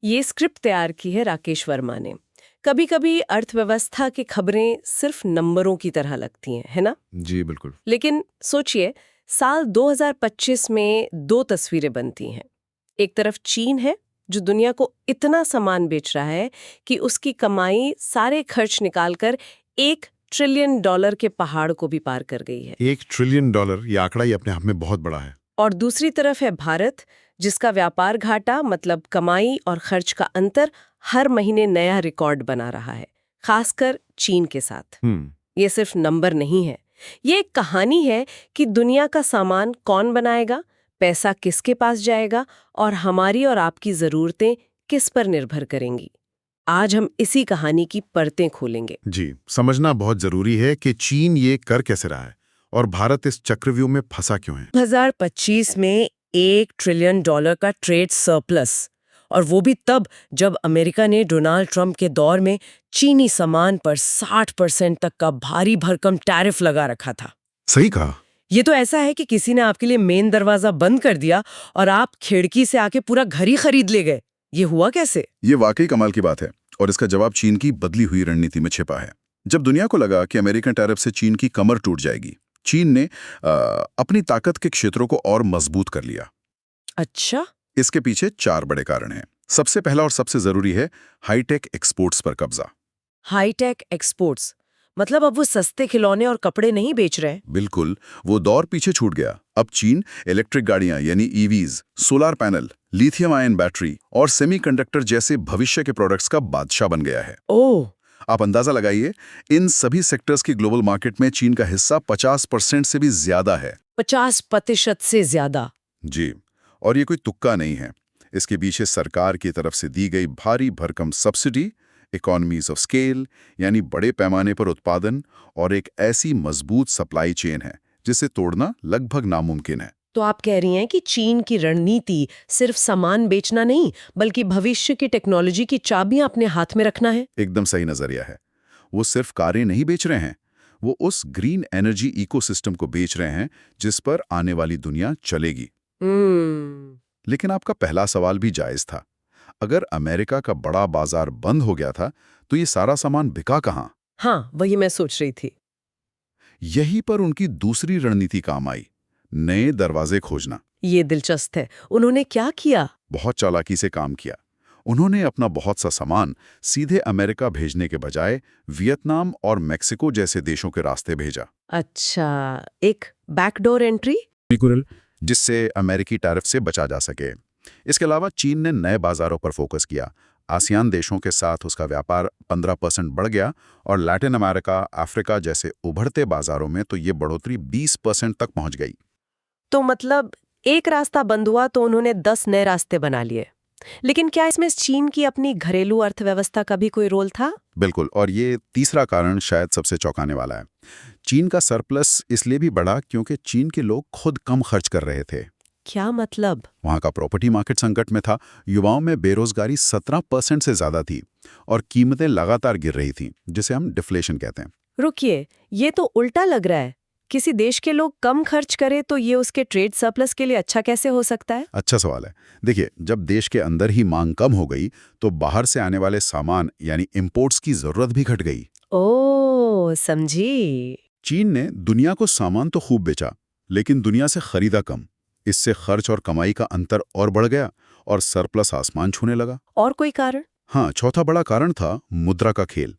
ये स्क्रिप्ट तैयार की है राकेश वर्मा ने। कभी कभी अर्थव्यवस्था की खबरें सिर्फ नंबरों की तरह लगती हैं, है ना? जी बिल्कुल। लेकिन सोचिए, साल 2025 में दो तस्वीरें बनती हैं। एक तरफ चीन है, जो दुनिया को इतना सामान बेच रहा है कि उसकी कमाई सारे खर्च निकालकर $1 ट्रिलियन के पहाड़ को भी पार कर गई है। $1 ट्रिलियन, ये आंकड़ा ही अपने आप में बहुत बड़ा है। और दूसरी तरफ है भारत, जिसका व्यापार घाटा मतलब कमाई और खर्च का अंतर हर महीने नया रिकॉर्ड बना रहा है, खासकर चीन के साथ। ये सिर्फ नंबर नहीं है, ये एक कहानी है कि दुनिया का सामान कौन बनाएगा, पैसा किसके पास जाएगा और हमारी और आपकी जरूरतें किस पर निर्भर करेंगी। आज हम इसी कहानी की परतें खोलेंगे। जी, समझना बहुत जरूरी है कि चीन ये कर कैसे रहा है और भारत इस चक्रव्यूह में फंसा क्यों है। 2025 में $1 ट्रिलियन का ट्रेड सरप्लस, और वो भी तब जब अमेरिका ने डोनाल्ड ट्रंप के दौर में चीनी सामान पर 60% तक का भारी भरकम टैरिफ लगा रखा था। सही कहा। ये तो ऐसा है कि किसी ने आपके लिए मेन दरवाजा बंद कर दिया और आप खिड़की से आके पूरा घर ही खरीद ले गए। ये हुआ कैसे? ये वाकई कमाल की बात है और इसका जवाब चीन की बदली हुई रणनीति में छिपा है। जब दुनिया को लगा कि अमेरिकन टैरिफ से चीन की कमर टूट जाएगी, चीन ने अपनी ताकत के क्षेत्रों को और मजबूत कर लिया। अच्छा, इसके पीछे 4 बड़े कारण हैं। सबसे पहला और सबसे जरूरी है हाईटेक एक्सपोर्ट्स पर कब्जा। हाईटेक एक्सपोर्ट्स मतलब अब वो सस्ते खिलौने और कपड़े नहीं बेच रहे? बिल्कुल, वो दौर पीछे छूट गया। अब चीन इलेक्ट्रिक गाड़ियां यानी EVs, solar panel, lithium ion battery और सेमीकंडक्टर जैसे भविष्य के प्रोडक्ट्स का बादशाह बन गया है। ओह, आप अंदाजा लगाइए, इन सभी सेक्टर्स की ग्लोबल मार्केट में चीन का हिस्सा 50% से भी ज्यादा है। 50% से ज्यादा? जी, और ये कोई तुक्का नहीं है। इसके पीछे सरकार की तरफ से दी गई भारी भरकम सब्सिडी, इकोनॉमीज ऑफ स्केल यानी बड़े पैमाने पर उत्पादन, और एक ऐसी मजबूत सप्लाई चेन है जिसे तोड़ना लगभग नामुमकिन है। तो आप कह रही हैं कि चीन की रणनीति सिर्फ सामान बेचना नहीं, बल्कि भविष्य की टेक्नोलॉजी की चाबियां अपने हाथ में रखना है। एकदम सही नजरिया है। वो सिर्फ कारें नहीं बेच रहे हैं, वो उस ग्रीन एनर्जी इकोसिस्टम को बेच रहे हैं जिस पर आने वाली दुनिया चलेगी। लेकिन आपका पहला सवाल भी जायज था। अगर अमेरिका का बड़ा बाजार बंद हो गया था तो ये सारा सामान बिका कहाँ? हाँ, वही मैं सोच रही थी। यहीं पर उनकी दूसरी रणनीति काम आई, नए दरवाजे खोजना। ये दिलचस्प है। उन्होंने क्या किया? बहुत चालाकी से काम किया। उन्होंने अपना बहुत सा सामान सीधे अमेरिका भेजने के बजाय वियतनाम और मेक्सिको जैसे देशों के रास्ते भेजा। अच्छा, एक बैकडोर एंट्री। बिल्कुल, जिससे अमेरिकी टैरिफ से बचा जा सके। इसके अलावा चीन ने नए बाजारों पर फोकस किया। आसियान देशों के साथ उसका व्यापार 15% बढ़ गया और लैटिन अमेरिका, अफ्रीका जैसे उभरते बाजारों में तो ये बढ़ोतरी 20% तक पहुंच गई। तो मतलब एक रास्ता बंद हुआ तो उन्होंने 10 नए रास्ते बना लिए। लेकिन क्या इसमें चीन की अपनी घरेलू अर्थव्यवस्था का भी कोई रोल था? बिल्कुल, और ये तीसरा कारण शायद सबसे चौंकाने वाला है। चीन का सरप्लस इसलिए भी बढ़ा क्योंकि चीन के लोग खुद कम खर्च कर रहे थे। क्या मतलब? वहाँ का प्रॉपर्टी मार्केट संकट में था, युवाओं में बेरोजगारी 17% से ज्यादा थी और कीमतें लगातार गिर रही थीं, जिसे हम डिफ्लेशन कहते हैं। रुकिए, ये तो उल्टा लग रहा है। किसी देश के लोग कम खर्च करें तो ये उसके ट्रेड सरप्लस के लिए अच्छा कैसे हो सकता है? अच्छा सवाल है। देखिए, जब देश के अंदर ही मांग कम हो गई तो बाहर से आने वाले सामान यानी इंपोर्ट्स की जरूरत भी घट गई। ओह, समझी। चीन ने दुनिया को सामान तो खूब बेचा, लेकिन दुनिया से खरीदा कम। इससे खर्च और कमाई का अंतर और बढ़ गया और सरप्लस आसमान छूने लगा। और कोई कारण? हाँ, चौथा बड़ा कारण था मुद्रा का खेल।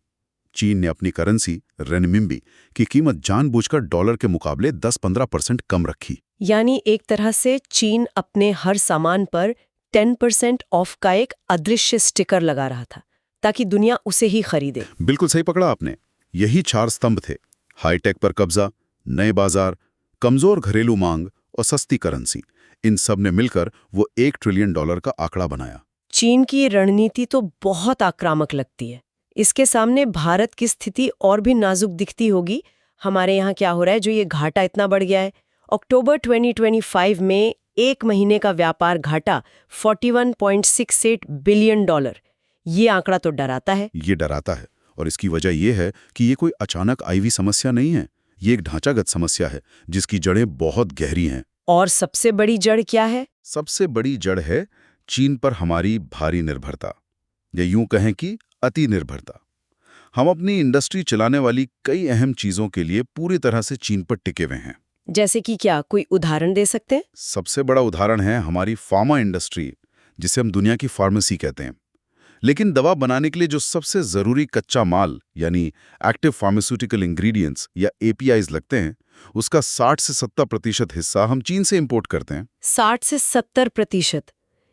चीन ने अपनी करेंसी रेनमिंबी की कीमत जानबूझकर डॉलर के मुकाबले 10-15% कम रखी। यानी एक तरह से चीन अपने हर सामान पर 10% ऑफ का एक अदृश्य स्टिकर लगा रहा था, ताकि दुनिया उसे ही खरीदे। बिल्कुल सही पकड़ा आपने। यही 4 स्तंभ थे: हाईटेक पर कब्जा, नए बाजार, कमजोर घरेलू मांग और सस्ती करेंसी। इन सब ने मिलकर वो $1 ट्रिलियन का आंकड़ा बनाया। चीन की रणनीति तो बहुत आक्रामक लगती है। इसके सामने भारत की स्थिति और भी नाजुक दिखती होगी। हमारे यहाँ क्या हो रहा है जो ये घाटा इतना बढ़ गया है? अक्टूबर 2025 में एक महीने का व्यापार घाटा $41.68 बिलियन। ये आंकड़ा तो डराता है। ये डराता है और इसकी वजह यह है कि ये कोई अचानक आई हुई समस्या नहीं है। ये एक ढांचागत समस्या है जिसकी जड़ें बहुत गहरी हैं। और सबसे बड़ी जड़ क्या है? सबसे बड़ी जड़ है चीन पर हमारी भारी निर्भरता, या यूं कहें कि अति निर्भरता। हम अपनी इंडस्ट्री चलाने वाली कई अहम चीजों के लिए पूरी तरह से चीन पर टिके हुए हैं। जैसे कि क्या, कोई उदाहरण दे सकते हैं? सबसे बड़ा उदाहरण है हमारी फार्मा इंडस्ट्री, जिसे हम दुनिया की फार्मेसी कहते हैं। लेकिन दवा बनाने के लिए जो सबसे जरूरी कच्चा माल यानी एक्टिव फार्मास्यूटिकल इंग्रेडिएंट्स या एपीआईज लगते हैं, उसका 60 से 70% हिस्सा हम चीन से इंपोर्ट करते हैं। 60 से 70%?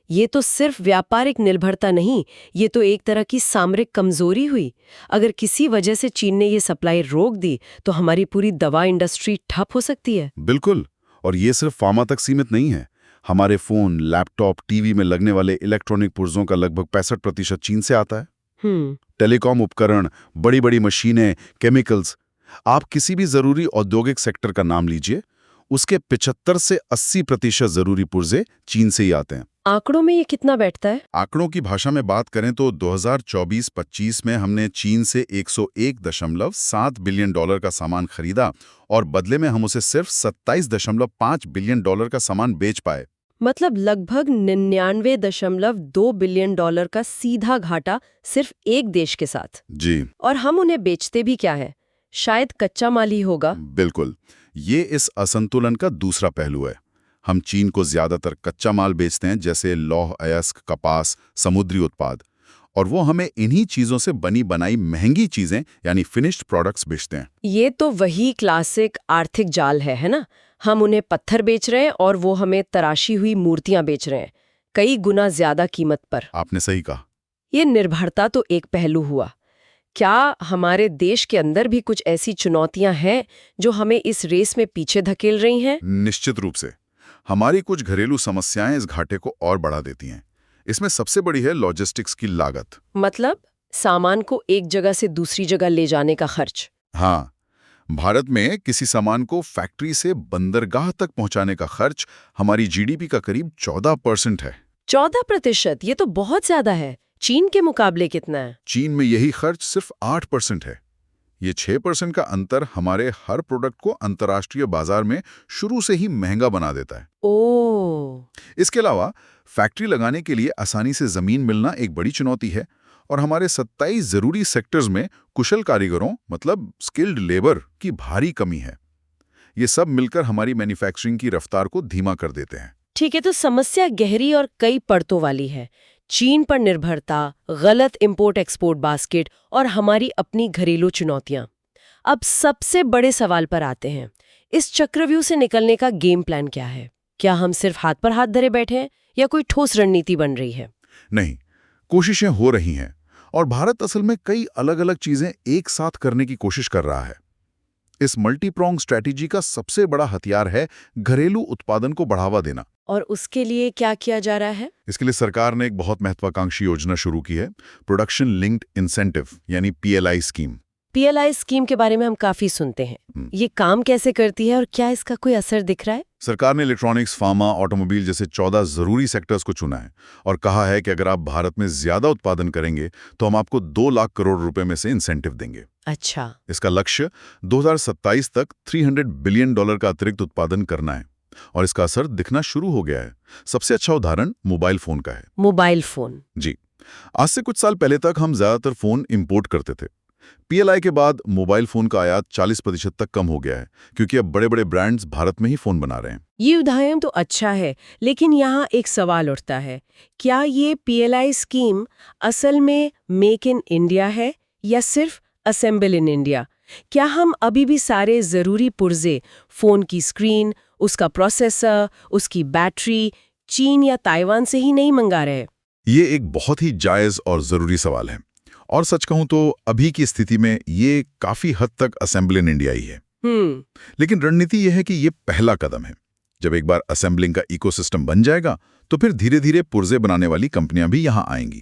ये तो सिर्फ व्यापारिक निर्भरता नहीं, ये तो एक तरह की सामरिक कमजोरी हुई। अगर किसी वजह से चीन ने ये सप्लाई रोक दी तो हमारी पूरी दवा इंडस्ट्री ठप हो सकती है। बिल्कुल, और ये सिर्फ फार्मा तक सीमित नहीं है। हमारे फोन, लैपटॉप, टीवी में लगने वाले इलेक्ट्रॉनिक पुर्जों का लगभग 65% चीन से आता है। टेलीकॉम उपकरण, बड़ी बड़ी मशीनें, केमिकल्स, आप किसी भी जरूरी औद्योगिक सेक्टर का नाम लीजिए, उसके 75 से 80% जरूरी पुर्जे चीन से ही आते हैं। आंकड़ों में ये कितना बैठता है? आंकड़ों की भाषा में बात करें तो 2024-25 में हमने चीन से 101.7 बिलियन डॉलर का सामान खरीदा और बदले में हम उसे सिर्फ 27.5 बिलियन डॉलर का सामान बेच पाए। मतलब लगभग 99.2 बिलियन डॉलर का सीधा घाटा सिर्फ एक देश के साथ। जी। और हम उन्हें बेचते भी क्या है? शायद कच्चा माल ही होगा। बिल्कुल, ये इस असंतुलन का दूसरा पहलू है। हम चीन को ज्यादातर कच्चा माल बेचते हैं, जैसे लौह अयस्क, कपास, समुद्री उत्पाद, और वो हमें इन्हीं चीजों से बनी बनाई महंगी चीजें यानी फिनिश्ड प्रोडक्ट्स बेचते हैं। ये तो वही क्लासिक आर्थिक जाल है ना? हम उन्हें पत्थर बेच रहे हैं और वो हमें तराशी हुई मूर्तियां बेच रहे हैं, कई गुना ज्यादा कीमत पर। आपने सही कहा। ये निर्भरता तो एक पहलू हुआ। क्या हमारे देश के अंदर भी कुछ ऐसी चुनौतियां हैं जो हमें इस रेस में पीछे धकेल रही हैं? निश्चित रूप से। हमारी कुछ घरेलू समस्याएं इस घाटे को और बढ़ा देती हैं। इसमें सबसे बड़ी है लॉजिस्टिक्स की लागत। मतलब सामान को एक जगह से दूसरी जगह ले जाने का खर्च। हाँ, भारत में किसी सामान को फैक्ट्री से बंदरगाह तक पहुंचाने का खर्च हमारी जीडीपी का करीब 14% है। 14%? ये तो बहुत ज्यादा है। चीन के मुकाबले कितना है? चीन में यही खर्च सिर्फ 8% है। ये 6% का अंतर हमारे हर प्रोडक्ट को अंतर्राष्ट्रीय बाजार में शुरू से ही महंगा बना देता है। ओह। इसके अलावा फैक्ट्री लगाने के लिए आसानी से जमीन मिलना एक बड़ी चुनौती है, और हमारे 27 जरूरी सेक्टर्स में कुशल कारीगरों मतलब स्किल्ड लेबर की भारी कमी है। ये सब मिलकर हमारी मैन्युफैक्चरिंग की रफ्तार को धीमा कर देते हैं। ठीक है, तो समस्या गहरी और कई परतों वाली है। चीन पर निर्भरता, गलत इंपोर्ट एक्सपोर्ट बास्केट और हमारी अपनी घरेलू चुनौतियां। अब सबसे बड़े सवाल पर आते हैं। इस चक्रव्यूह से निकलने का गेम प्लान क्या है? क्या हम सिर्फ हाथ पर हाथ धरे बैठे हैं या कोई ठोस रणनीति बन रही है? नहीं, कोशिशें हो रही हैं, और भारत असल में कई अलग अलग चीजें एक साथ करने की कोशिश कर रहा है। इस मल्टीप्रॉन्ग स्ट्रैटेजी का सबसे बड़ा हथियार है घरेलू उत्पादन को बढ़ावा देना। और उसके लिए क्या किया जा रहा है? इसके लिए सरकार ने एक बहुत महत्वाकांक्षी योजना शुरू की है, प्रोडक्शन लिंक्ड इंसेंटिव यानी पीएलआई स्कीम। पीएलआई स्कीम के बारे में हम काफी सुनते हैं। ये काम कैसे करती है और क्या इसका कोई असर दिख रहा है? सरकार ने इलेक्ट्रॉनिक्स, फार्मा, ऑटोमोबाइल जैसे 14 जरूरी सेक्टर्स को चुना है और कहा है कि अगर आप भारत में ज्यादा उत्पादन करेंगे तो हम आपको 2 लाख करोड़ रुपए में से इंसेंटिव देंगे। अच्छा। इसका लक्ष्य 2027 तक $300 बिलियन का अतिरिक्त उत्पादन करना है, और इसका असर दिखना शुरू हो गया है। सबसे अच्छा उदाहरण मोबाइल फोन का है। Mobile phone? जी। आज से कुछ साल पहले तक हम ज्यादातर फोन इंपोर्ट करते थे। पीएलआई के बाद मोबाइल फोन का आयात 40% तक कम हो गया है, क्योंकि अब बड़े बड़े ब्रांड्स भारत में ही फोन बना रहे हैं। ये उदाहरण तो अच्छा है, लेकिन यहाँ एक सवाल उठता है, क्या ये पीएलआई स्कीम असल में मेक इन इंडिया है या सिर्फ असेंबल इन इंडिया? क्या हम अभी भी सारे जरूरी पुर्जे, फोन की स्क्रीन, उसका प्रोसेसर, उसकी बैटरी चीन या ताइवान से ही नहीं मंगा रहे? ये एक बहुत ही जायज और जरूरी सवाल है, और सच कहूं तो अभी की स्थिति में ये काफी हद तक असेंबल इन इंडिया ही है। लेकिन रणनीति यह है कि ये पहला कदम है। जब एक बार असेंबलिंग का इकोसिस्टम बन जाएगा तो फिर धीरे धीरे पुर्जे बनाने वाली कंपनियां भी यहां आएंगी।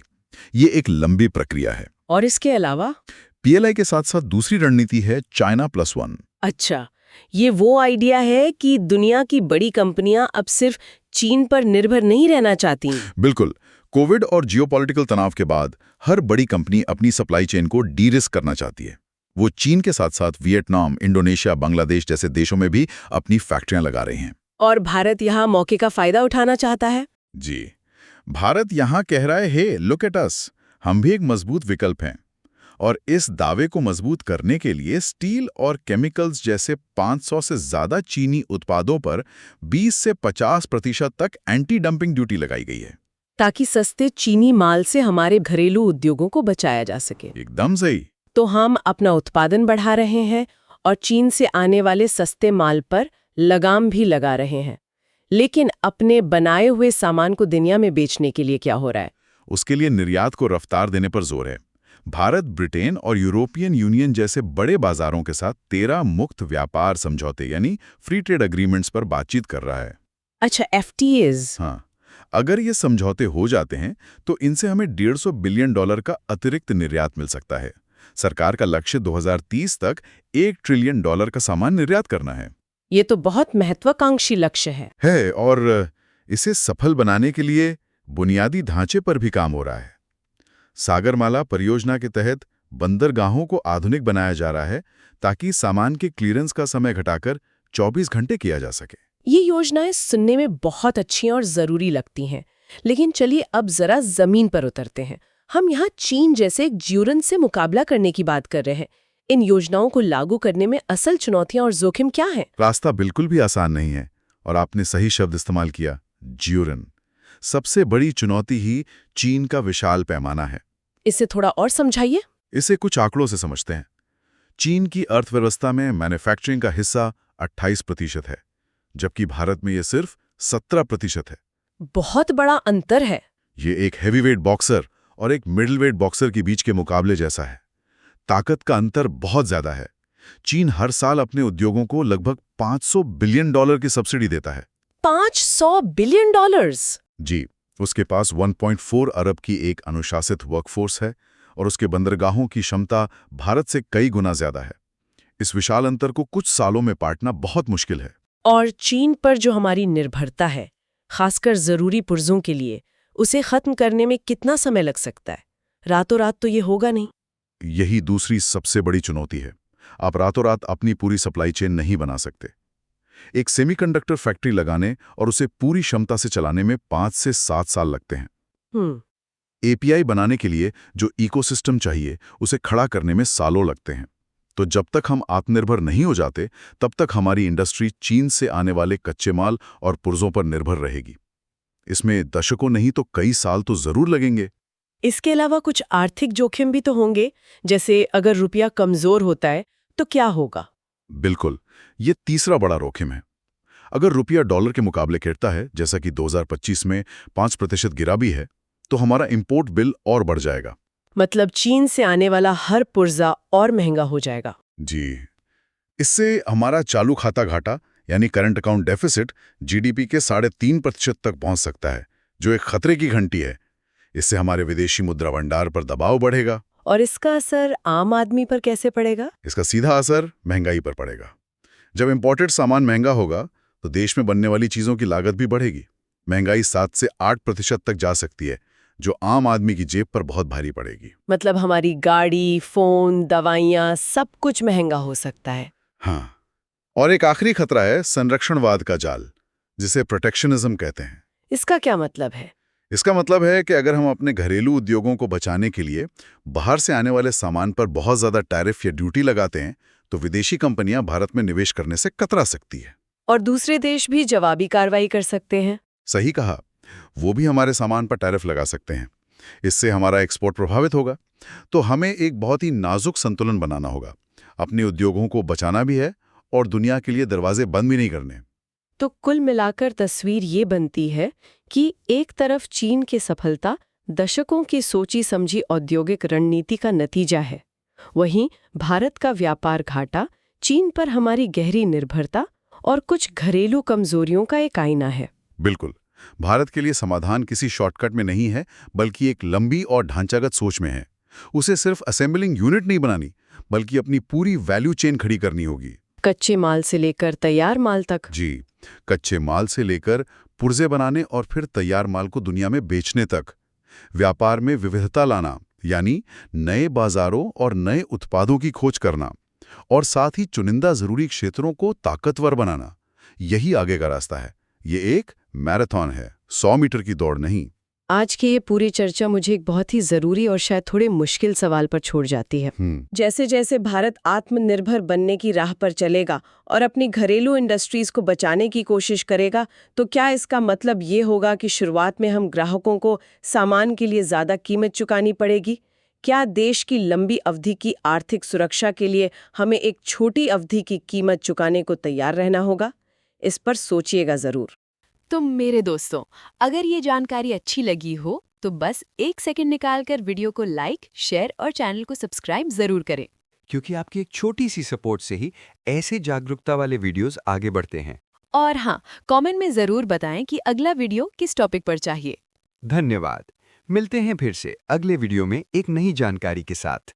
ये एक लंबी प्रक्रिया है। और इसके अलावा पीएलआई के साथ साथ दूसरी रणनीति है चाइना प्लस वन। अच्छा, ये वो आइडिया है कि दुनिया की बड़ी कंपनियां अब सिर्फ चीन पर निर्भर नहीं रहना चाहती। बिल्कुल। कोविड और जियोपॉलिटिकल तनाव के बाद हर बड़ी कंपनी अपनी सप्लाई चेन को डी-रिस्क करना चाहती है। वो चीन के साथ साथ वियतनाम, इंडोनेशिया, बांग्लादेश जैसे देशों में भी अपनी फैक्ट्रियां लगा रहे हैं। और भारत यहाँ मौके का फायदा उठाना चाहता है? जी। भारत यहाँ कह रहा है, हे लुक एट अस, हम भी एक मजबूत विकल्प हैं। और इस दावे को मजबूत करने के लिए स्टील और केमिकल्स जैसे 500 से ज्यादा चीनी उत्पादों पर 20 से 50% तक एंटी डंपिंग ड्यूटी लगाई गई है। ताकि सस्ते चीनी माल से हमारे घरेलू उद्योगों को बचाया जा सके। एकदम सही। तो हम अपना उत्पादन बढ़ा रहे हैं और चीन से आने वाले सस्ते माल पर लगाम भी लगा रहे हैं। लेकिन अपने बनाए हुए सामान को दुनिया में बेचने के लिए क्या हो रहा है? उसके लिए निर्यात को रफ्तार देने पर जोर है। भारत ब्रिटेन और यूरोपियन यूनियन जैसे बड़े बाजारों के साथ 13 मुक्त व्यापार समझौते यानी फ्री ट्रेड एग्रीमेंट्स पर बातचीत कर रहा है। अच्छा, FTAs। हाँ, अगर ये समझौते हो जाते हैं तो इनसे हमें $150 बिलियन का अतिरिक्त निर्यात मिल सकता है। सरकार का लक्ष्य 2030 तक $1 ट्रिलियन का सामान निर्यात करना है। ये तो बहुत महत्वाकांक्षी लक्ष्य है। और इसे सफल बनाने के लिए बुनियादी ढांचे पर भी काम हो रहा है। सागरमाला परियोजना के तहत बंदरगाहों को आधुनिक बनाया जा रहा है ताकि सामान के क्लीयरेंस का समय घटाकर 24 घंटे किया जा सके। ये योजनाएं सुनने में बहुत अच्छी और जरूरी लगती हैं, लेकिन चलिए अब जरा जमीन पर उतरते हैं। हम यहाँ चीन जैसे एक ज्यूरन से मुकाबला करने की बात कर रहे हैं। इन योजनाओं को लागू करने में असल चुनौतियां और जोखिम क्या हैं? रास्ता बिल्कुल भी आसान नहीं है और आपने सही शब्द इस्तेमाल किया, ज्यूरन। सबसे बड़ी चुनौती ही चीन का विशाल पैमाना है। इसे थोड़ा और समझाइए। इसे कुछ आंकड़ों से समझते हैं। चीन की अर्थव्यवस्था में मैन्युफैक्चरिंग का हिस्सा 28% है, जबकि भारत में यह सिर्फ 17% है। बहुत बड़ा अंतर है। ये एक हैवीवेट बॉक्सर और एक मिडलवेट बॉक्सर के बीच के मुकाबले जैसा है। ताकत का अंतर बहुत ज्यादा है। चीन हर साल अपने उद्योगों को लगभग $500 बिलियन की सब्सिडी देता है। $500 बिलियन? जी, उसके पास 1.4 अरब की एक अनुशासित वर्कफोर्स है और उसके बंदरगाहों की क्षमता भारत से कई गुना ज्यादा है। इस विशाल अंतर को कुछ सालों में पाटना बहुत मुश्किल है। और चीन पर जो हमारी निर्भरता है, खासकर जरूरी पुर्जों के लिए, उसे खत्म करने में कितना समय लग सकता है? रातों रात तो ये होगा नहीं। यही दूसरी सबसे बड़ी चुनौती है। आप रातों रात अपनी पूरी सप्लाई चेन नहीं बना सकते। एक सेमीकंडक्टर फैक्ट्री लगाने और उसे पूरी क्षमता से चलाने में 5 से 7 साल लगते हैं। API बनाने के लिए जो इकोसिस्टम चाहिए, उसे खड़ा करने में सालों लगते हैं। तो जब तक हम आत्मनिर्भर नहीं हो जाते, तब तक हमारी इंडस्ट्री चीन से आने वाले कच्चे माल और पुर्जों पर निर्भर रहेगी। इसमें दशकों नहीं तो कई साल तो जरूर लगेंगे। इसके अलावा कुछ आर्थिक जोखिम भी तो होंगे, जैसे अगर रुपया कमजोर होता है तो क्या होगा? बिल्कुल, ये तीसरा बड़ा जोखिम है। अगर रुपया डॉलर के मुकाबले गिरता है, जैसा कि 2025 में 5% गिरा भी है, तो हमारा इंपोर्ट बिल और बढ़ जाएगा। मतलब चीन से आने वाला हर पुर्जा और महंगा हो जाएगा। जी, इससे हमारा चालू खाता घाटा यानी करंट अकाउंट डेफिसिट GDP के 3.5% तक पहुंच सकता है, जो एक खतरे की घंटी है। इससे हमारे विदेशी मुद्रा भंडार पर दबाव बढ़ेगा। और इसका असर आम आदमी पर कैसे पड़ेगा? इसका सीधा असर महंगाई पर पड़ेगा। जब इंपोर्टेड सामान महंगा होगा तो देश में बनने वाली चीजों की लागत भी बढ़ेगी। महंगाई 7 से 8% तक जा सकती है, जो आम आदमी की जेब पर बहुत भारी पड़ेगी। मतलब हमारी गाड़ी, फोन, दवाइयाँ, सब कुछ महंगा हो सकता है। हाँ, और एक आखिरी खतरा है संरक्षणवाद का जाल, जिसे प्रोटेक्शनिज्म कहते हैं। इसका क्या मतलब है? इसका मतलब है कि अगर हम अपने घरेलू उद्योगों को बचाने के लिए बाहर से आने वाले सामान पर बहुत ज्यादा टैरिफ या ड्यूटी लगाते हैं, तो विदेशी कंपनियां भारत में निवेश करने से कतरा सकती है। और दूसरे देश भी जवाबी कार्रवाई कर सकते हैं। सही कहा, वो भी हमारे सामान पर टैरिफ लगा सकते हैं। इससे हमारा एक्सपोर्ट प्रभावित होगा। तो हमें एक बहुत ही नाजुक संतुलन बनाना होगा। अपने उद्योगों को बचाना भी है और दुनिया के लिए दरवाजे बंद भी नहीं करने। तो कुल मिलाकर तस्वीर ये बनती है कि एक तरफ चीन की सफलता दशकों की सोची समझी औद्योगिक रणनीति का नतीजा है, वहीं भारत का व्यापार घाटा, चीन पर हमारी गहरी निर्भरता और कुछ घरेलू कमजोरियों का एक आईना है। बिल्कुल, भारत के लिए समाधान किसी शॉर्टकट में नहीं है, बल्कि एक लंबी और ढांचागत सोच में है। उसे सिर्फ असेंबलिंग यूनिट नहीं बनानी, बल्कि अपनी पूरी वैल्यू चेन खड़ी करनी होगी। कच्चे माल से लेकर तैयार माल तक। जी, कच्चे माल से लेकर पुर्जे बनाने और फिर तैयार माल को दुनिया में बेचने तक। व्यापार में विविधता लाना, यानी नए बाजारों और नए उत्पादों की खोज करना, और साथ ही चुनिंदा जरूरी क्षेत्रों को ताकतवर बनाना, यही आगे का रास्ता है। ये एक मैराथन है, 100 मीटर की दौड़ नहीं। आज की ये पूरी चर्चा मुझे एक बहुत ही ज़रूरी और शायद थोड़े मुश्किल सवाल पर छोड़ जाती है। जैसे जैसे भारत आत्मनिर्भर बनने की राह पर चलेगा और अपनी घरेलू इंडस्ट्रीज को बचाने की कोशिश करेगा, तो क्या इसका मतलब ये होगा कि शुरुआत में हम ग्राहकों को सामान के लिए ज़्यादा कीमत चुकानी पड़ेगी? क्या देश की लंबी अवधि की आर्थिक सुरक्षा के लिए हमें एक छोटी अवधि की कीमत चुकाने को तैयार रहना होगा? इस पर सोचिएगा ज़रूर। तो मेरे दोस्तों, अगर ये जानकारी अच्छी लगी हो तो बस 1 सेकंड निकालकर वीडियो को लाइक, शेयर और चैनल को सब्सक्राइब जरूर करें। क्योंकि आपकी एक छोटी सी सपोर्ट से ही ऐसे जागरूकता वाले वीडियोस आगे बढ़ते हैं। और हाँ, कमेंट में जरूर बताएं कि अगला वीडियो किस टॉपिक पर चाहिए। धन्यवाद। मिलते हैं फिर से अगले वीडियो में एक नई जानकारी के साथ।